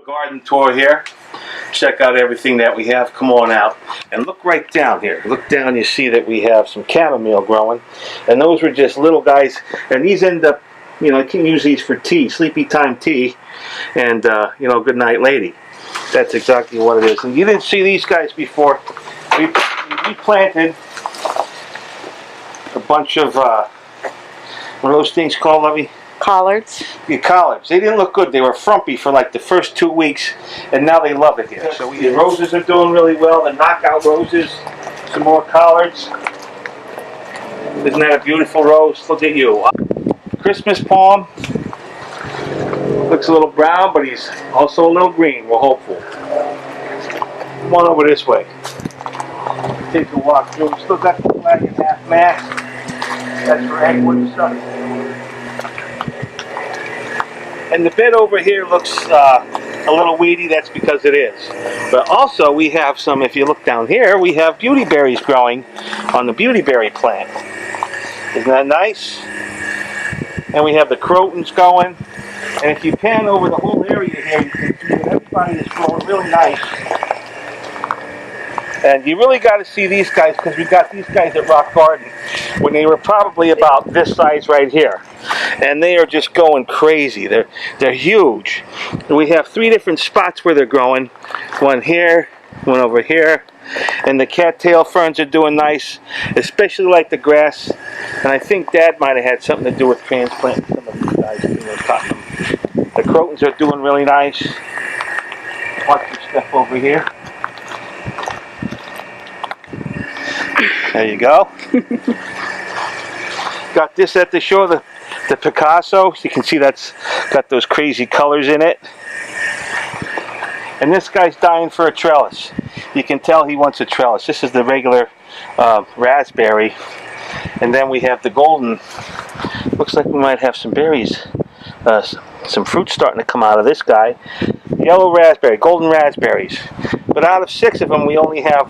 garden tour here. Check out everything that we have. Come on out and look right down here. Look down, you see that we have some chamomile growing, and those were just little guys, and these end up, you know, you can use these for tea, sleepy time tea, and you know, good night lady. That's exactly what it is. And you didn't see these guys before. We planted a bunch of what are those things called, Lovey? Collards. The collards. They didn't look good. They were frumpy for like the first 2 weeks, and now they love it here. So the roses are doing really well. The knockout roses. Some more collards. Isn't that a beautiful rose? Look at you. Christmas palm. Looks a little brown, but he's also a little green. We're hopeful. Come on over this way. Take a walk through. We still got the flag and half mast. That's for Eggwood stuff. And the bed over here looks a little weedy. That's because it is. But also we have some, if you look down here, we have beauty berries growing on the beauty berry plant. Isn't that nice? And we have the crotons going. And if you pan over the whole area here, you can see that everybody is growing really nice. And you really got to see these guys, because we got these guys at Rock Garden when they were probably about this size right here. And they are just going crazy. They're huge. And we have 3 different spots where they're growing. One here, one over here. And the cattail ferns are doing nice, especially like the grass. And I think Dad might have had something to do with transplanting some of these guys. The crotons are doing really nice. Watch your step over here. There you go. Got this at the show, the Picasso. You can see that's got those crazy colors in it. And this guy's dying for a trellis. You can tell he wants a trellis. This is the regular raspberry. And then we have the golden. Looks like we might have some berries, some fruit starting to come out of this guy. Yellow raspberry, golden raspberries. But out of 6 of them, we only have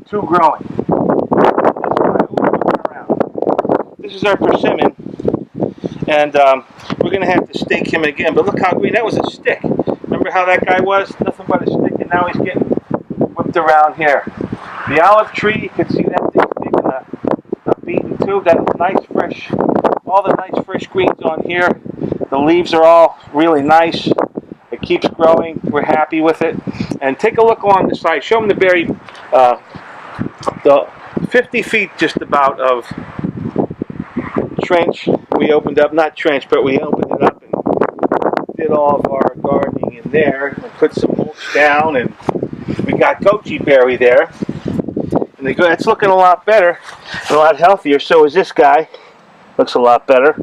2 growing. This is our persimmon, and we're going to have to stake him again. But look how green. That was a stick. Remember how that guy was? Nothing but a stick, and now he's getting whipped around here. The olive tree, you can see that thing's taking a beating too. Got nice fresh, all the nice fresh greens on here. The leaves are all really nice. It keeps growing. We're happy with it. And take a look along the side. Show them the berry, the 50 feet just about of trench we opened up, not trench, but we opened it up and did all of our gardening in there and put some mulch down, and we got goji berry there, and it's looking a lot better and a lot healthier. So is this guy. Looks a lot better.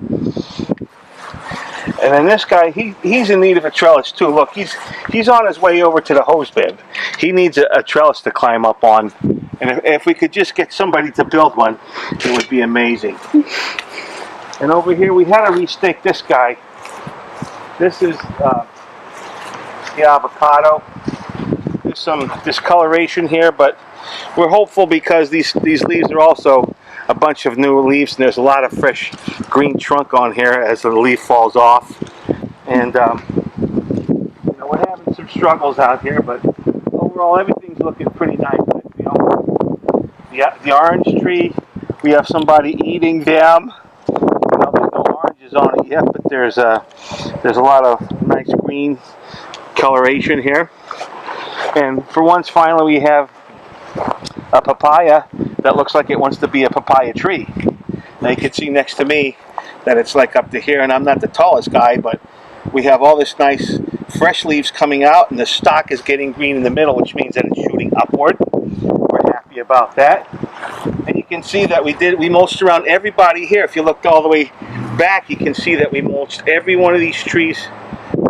And then this guy, he's in need of a trellis too. Look, he's on his way over to the hose bib. He needs a trellis to climb up on, and if we could just get somebody to build one, it would be amazing. And over here we had to restake this guy. This is the avocado. There's some discoloration here, but we're hopeful because these leaves are also a bunch of new leaves, and there's a lot of fresh green trunk on here as the leaf falls off. And you know, we're having some struggles out here, but overall everything's looking pretty nice. You know, the orange tree, we have somebody eating them. You know, there's no oranges on it yet, but there's a lot of nice green coloration here. And for once, finally, we have a papaya that looks like it wants to be a papaya tree. Now you can see next to me that it's like up to here, and I'm not the tallest guy, but we have all this nice fresh leaves coming out, and the stalk is getting green in the middle, which means that it's shooting upward. We're happy about that. And you can see that we mulched around everybody here. If you looked all the way back, you can see that we mulched every one of these trees.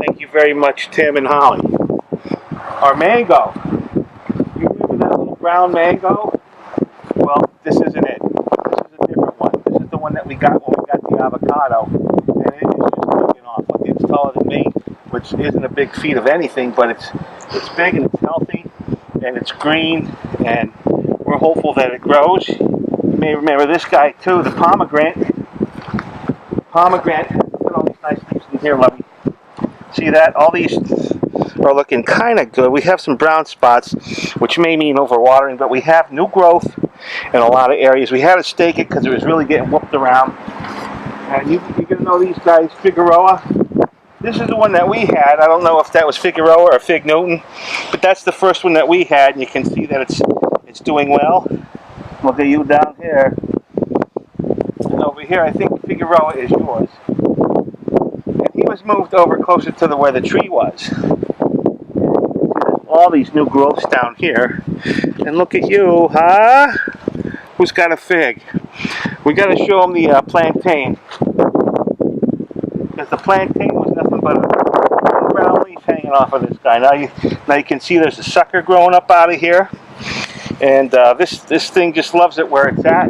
Thank you very much, Tim and Holly. Our mango. You remember that little brown mango? Well, this isn't it. This is a different one. This is the one that we got when we got the avocado. And it is just taking off. Look, it's taller than me, which isn't a big feat of anything, but it's big and it's healthy and it's green, and we're hopeful that it grows. You may remember this guy too, the pomegranate. Pomegranate, look at all these nice leaves in here, Lovey. See that? All these are looking kind of good. We have some brown spots, which may mean overwatering, but we have new growth in a lot of areas. We had to stake it because it was really getting whooped around. And you're going to know these guys, Figueroa. This is the one that we had. I don't know if that was Figueroa or Fig Newton, but that's the first one that we had, and you can see that it's doing well. Look at you down here. And over here, I think Figueroa is yours. And he was moved over closer to where the tree was. All these new growths down here. And look at you, huh? Who's got a fig? We got to show him the plantain. Because the plantain was nothing but a brown leaf hanging off of this guy. Now you can see there's a sucker growing up out of here. And this thing just loves it where it's at.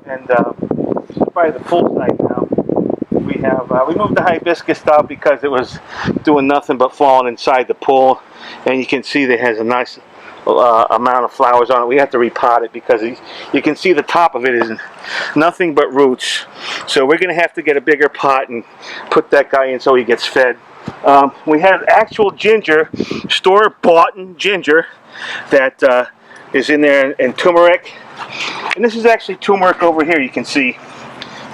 And this is probably the full site now. We moved the hibiscus out because it was doing nothing but falling inside the pool. And you can see that it has a nice amount of flowers on it. We have to repot it because you can see the top of it is nothing but roots. So we're going to have to get a bigger pot and put that guy in so he gets fed. We have actual ginger, store-bought ginger that is in there, and turmeric. And this is actually turmeric over here. You can see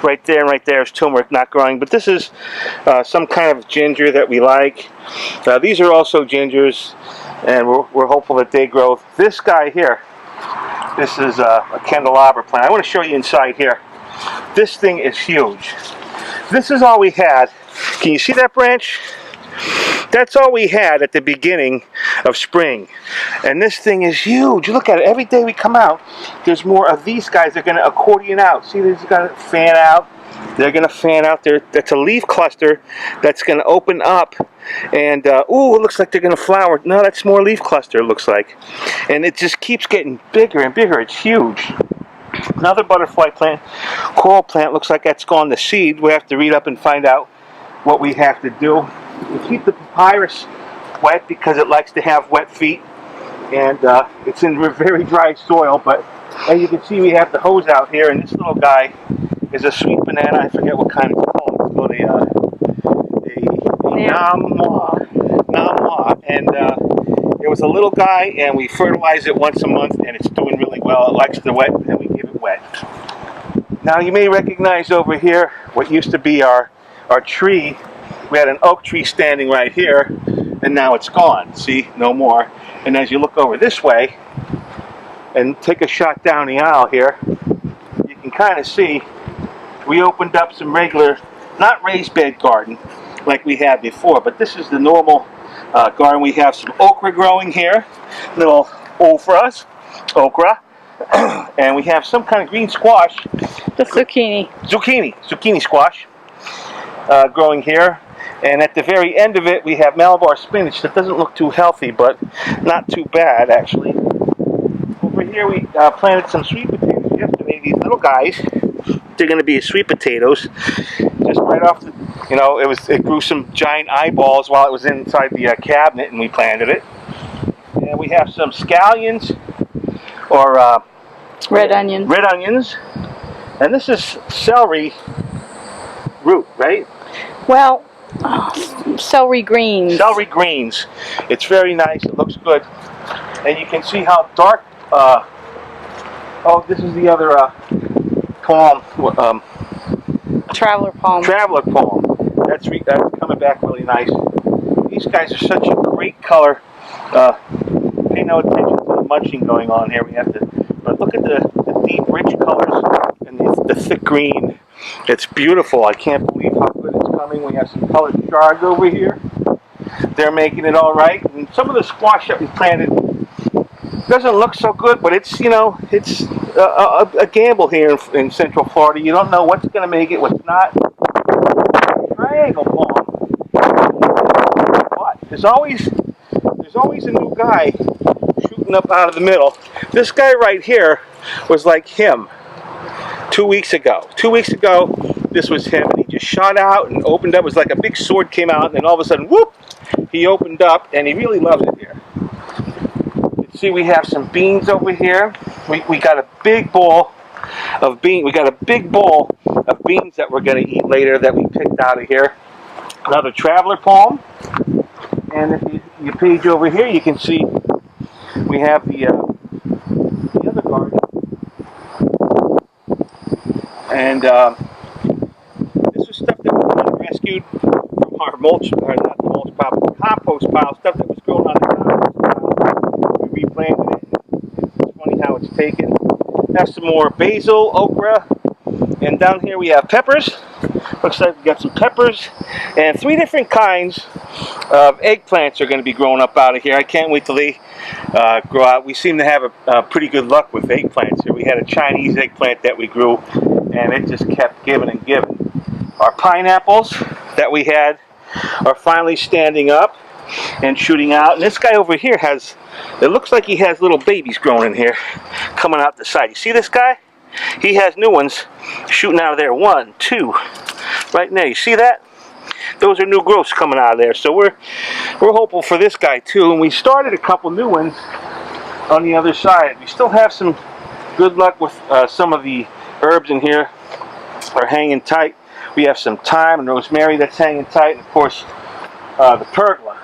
right there and right there is turmeric not growing. But this is some kind of ginger that we like. These are also gingers, and we're hopeful that they grow. This guy here, this is a candelabra plant. I want to show you inside here. This thing is huge. This is all we had. Can you see that branch? That's all we had at the beginning of spring. And this thing is huge. Look at it. Every day we come out, there's more of these guys. They're going to accordion out. See, these are going to fan out. They're going to fan out. That's a leaf cluster that's going to open up. And, ooh, it looks like they're going to flower. No, that's more leaf cluster, it looks like. And it just keeps getting bigger and bigger. It's huge. Another butterfly plant, coral plant, looks like that's gone to seed. We have to read up and find out what we have to do. We keep the papyrus wet because it likes to have wet feet, and it's in very dry soil. But as you can see, we have the hose out here, and this little guy is a sweet banana. I forget what kind it's called. It's called a Namwa. And it was a little guy, and we fertilize it once a month, and it's doing really well. It likes the wet, and we give it wet. Now you may recognize over here what used to be our tree. We had an oak tree standing right here, and now it's gone. See, no more. And as you look over this way and take a shot down the aisle here, you can kind of see we opened up some regular, not raised bed garden like we had before, but this is the normal garden. We have some okra growing here, little okra, and we have some kind of green squash. The zucchini. Zucchini squash growing here. And at the very end of it, we have Malabar spinach that doesn't look too healthy, but not too bad, actually. Over here, we planted some sweet potatoes yesterday. These little guys, they're going to be sweet potatoes. Just right off the, it grew some giant eyeballs while it was inside the cabinet, and we planted it. And we have some scallions, or red onions. Red onions. And this is celery root, right? Well, celery greens. Celery greens. It's very nice. It looks good. And you can see how dark. Oh, this is the other palm. Traveler palm. Traveler palm. That's coming back really nice. These guys are such a great color. Pay no attention to the munching going on here. We have to. But look at the deep, rich colors and the thick green. It's beautiful. I can't believe how good it's coming. We have some colored shards over here. They're making it all right. And some of the squash that we planted doesn't look so good, but it's, it's a gamble here in Central Florida. You don't know what's going to make it, what's not. Triangle palm. But there's always a new guy shooting up out of the middle. This guy right here was like him 2 weeks ago. 2 weeks ago, this was him, and he just shot out and opened up. It was like a big sword came out, and then all of a sudden, whoop, he opened up, and he really loves it here. See, we have some beans over here. We got a big bowl of beans. We got a big bowl of beans that we're going to eat later that we picked out of here. Another traveler palm. And if you page over here, you can see we have the other garden. And this was stuff that we kind of rescued from our mulch, or not the mulch pile, but the compost pile, stuff that was growing on the compost pile. We replanted it. It's funny how it's taken. Have some more basil, okra, and down here we have peppers. Looks like we got some peppers, and 3 different kinds of eggplants are going to be growing up out of here. I can't wait till they grow out. We seem to have a pretty good luck with eggplants here. We had a Chinese eggplant that we grew, and it just kept giving and giving. Our pineapples that we had are finally standing up and shooting out. And this guy over here has, it looks like he has little babies growing in here, coming out the side. You see this guy? He has new ones shooting out of there. 1, 2, right there. You see that? Those are new growths coming out of there. So we're hopeful for this guy too. And we started a couple new ones on the other side. We still have some good luck with some of the herbs in here are hanging tight. We have some thyme and rosemary that's hanging tight, and of course the pergola.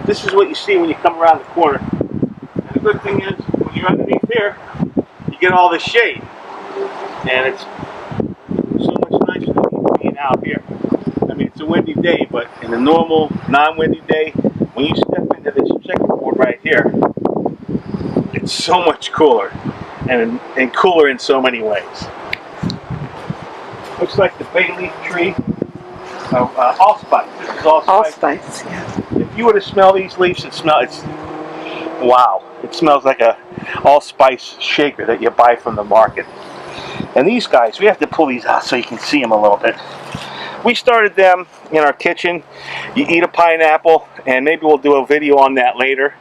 This is what you see when you come around the corner. And the good thing is, when you're underneath here, you get all the shade, and it's so much nicer than being out here. I mean, it's a windy day, but in a normal, non-windy day, when you step into this checkerboard right here, it's so much cooler, and cooler in so many ways. Looks like the bay leaf tree of allspice. This is allspice. Allspice, yeah. If you were to smell these leaves, it's wow. It smells like a allspice shaker that you buy from the market. And these guys, we have to pull these out so you can see them a little bit. We started them in our kitchen. You eat a pineapple, and maybe we'll do a video on that later.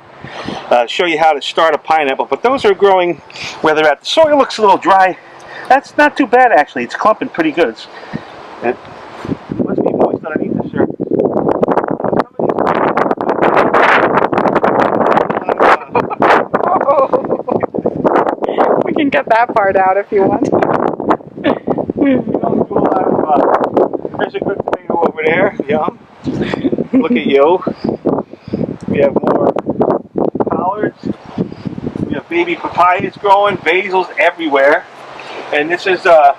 Show you how to start a pineapple. But those are growing where they're at. The soil looks a little dry. That's not too bad, actually. It's clumping pretty good. It must be moist underneath the surface. We can cut that part out if you want. There's a good tomato over there. Yum. Look at you. We have more collards. We have baby papayas growing, basils everywhere. And this is a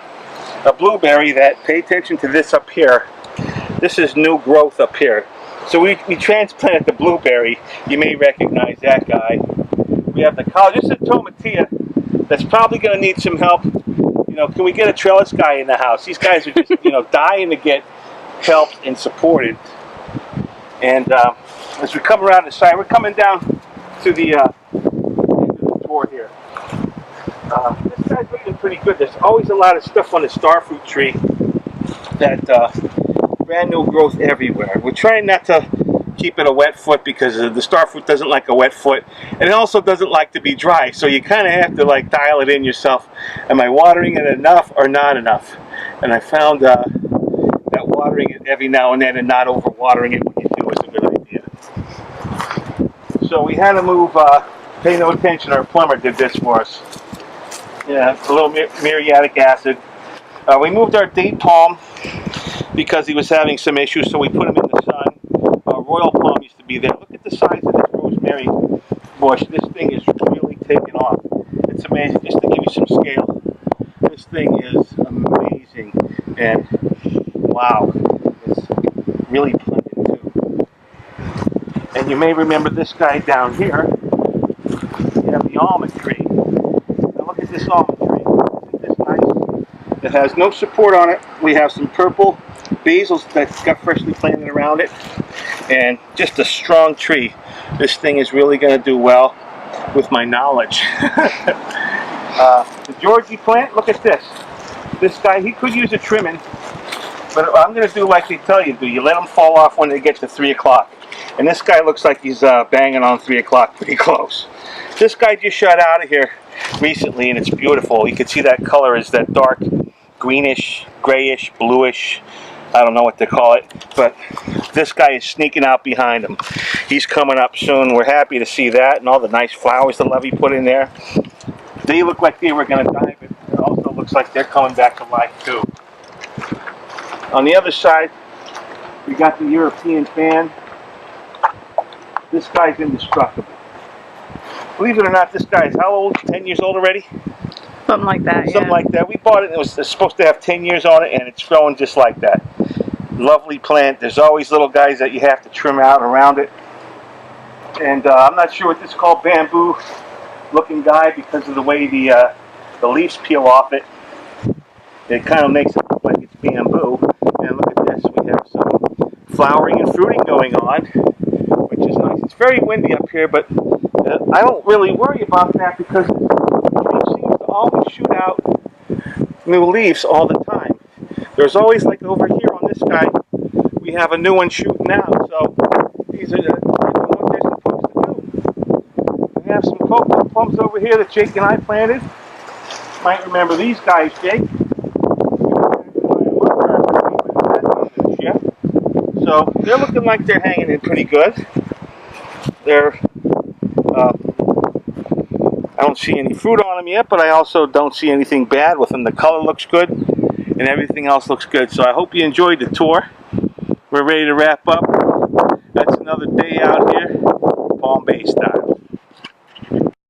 blueberry that, pay attention to this up here. This is new growth up here. So we transplanted the blueberry. You may recognize that guy. We have the collard. This is a tomatillo that's probably going to need some help. You know, can we get a trellis guy in the house? These guys are just, you know, dying to get helped and supported. And as we come around the side, we're coming down to the end of the tour here. This guy's looking pretty good. There's always a lot of stuff on the starfruit tree that brand new growth everywhere. We're trying not to keep it a wet foot because the starfruit doesn't like a wet foot, and it also doesn't like to be dry. So you kind of have to like dial it in yourself. Am I watering it enough or not enough? And I found that watering it every now and then and not overwatering it when you do is a good idea. So we had to move. Pay no attention. Our plumber did this for us. Yeah, a little muriatic acid. We moved our date palm because he was having some issues, so we put him in the sun. Royal palm used to be there. Look at the size of this rosemary bush. This thing is really taking off. It's amazing. Just to give you some scale, this thing is amazing. And wow, it's really planted too. And you may remember this guy down here. You have the almond tree. Now look at this almond tree. Isn't this nice? It has no support on it. We have some purple basils that got freshly planted around it. And just a strong tree. This thing is really going to do well with my knowledge. The Georgie plant, look at this. This guy, he could use a trimming, but I'm going to do like they tell you to do. You let them fall off when they get to 3 o'clock. And this guy looks like he's banging on 3 o'clock pretty close. This guy just shot out of here recently, and it's beautiful. You can see that color is that dark greenish, grayish, bluish. I don't know what to call it, but this guy is sneaking out behind him. He's coming up soon. We're happy to see that, and all the nice flowers that Lovey put in there. They look like they were going to die, but it also looks like they're coming back to life too. On the other side, we got the European fan. This guy's indestructible. Believe it or not, this guy is how old? 10 years old already? Something like that, Something like that. We bought it and it was supposed to have 10 years on it, and it's growing just like that. Lovely plant. There's always little guys that you have to trim out around it. And I'm not sure what this is called, bamboo looking guy, because of the way the leaves peel off it. It kind of makes it look like it's bamboo. And look at this, we have some flowering and fruiting going on, which is nice. It's very windy up here, but I don't really worry about that because the tree seems to always shoot out new leaves all the time. There's always, like over here on this guy, we have a new one shooting out, so these are doing what they're supposed to do. We have some cocoa plums over here that Jake and I planted. You might remember these guys, Jake. So they're looking like they're hanging in pretty good. They're I don't see any fruit on them yet, but I also don't see anything bad with them. The color looks good, and everything else looks good. So I hope you enjoyed the tour. We're ready to wrap up. That's another day out here, Palm Bay style.